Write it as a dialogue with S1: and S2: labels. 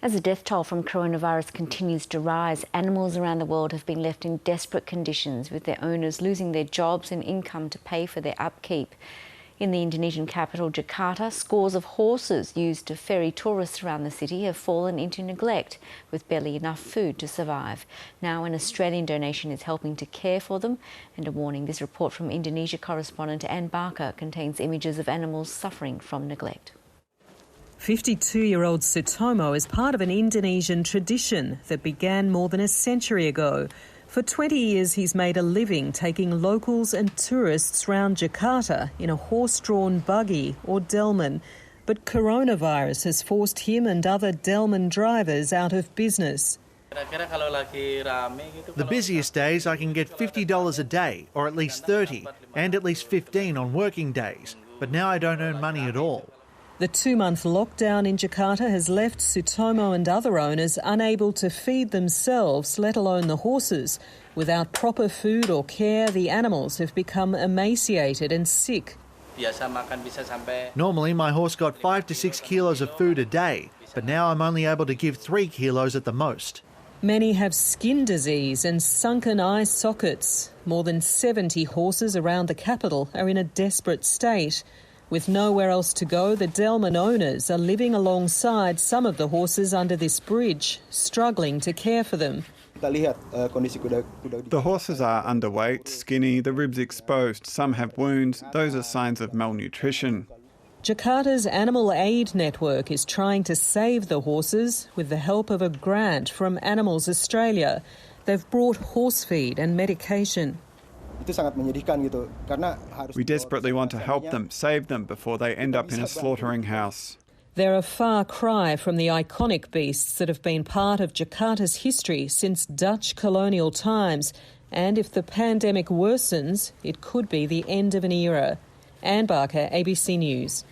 S1: As the death toll from coronavirus continues to rise, animals around the world have been left in desperate conditions, with their owners losing their jobs and income to pay for their upkeep. In the Indonesian capital, Jakarta, scores of horses used to ferry tourists around the city have fallen into neglect, with barely enough food to survive. Now an Australian donation is helping to care for them. And a warning, this report from Indonesia correspondent Anne Barker contains images of animals suffering from neglect.
S2: 52-year-old Sutomo is part of an Indonesian tradition that began more than a century ago. For 20 years he's made a living taking locals and tourists round Jakarta in a horse-drawn buggy or Delman. But coronavirus has forced him and other Delman drivers out of business.
S3: The busiest days I can get $50 a day, or at least 30, and at least 15 on working days. But now I don't earn money at all.
S2: The 2-month lockdown in Jakarta has left Sutomo and other owners unable to feed themselves, let alone the horses. Without proper food or care, the animals have become emaciated and sick.
S3: Normally my horse got 5 to 6 kilos of food a day, but now I'm only able to give 3 kilos at the most.
S2: Many have skin disease and sunken eye sockets. More than 70 horses around the capital are in a desperate state. With nowhere else to go, the Delman owners are living alongside some of the horses under this bridge, struggling to care for them.
S4: The horses are underweight, skinny, the ribs exposed, some have wounds. Those are signs of malnutrition.
S2: Jakarta's Animal Aid Network is trying to save the horses with the help of a grant from Animals Australia. They've brought horse feed and medication.
S4: We desperately want to help them, save them before they end up in a slaughtering house.
S2: They're a far cry from the iconic beasts that have been part of Jakarta's history since Dutch colonial times. And if the pandemic worsens, it could be the end of an era. Anne Barker, ABC News.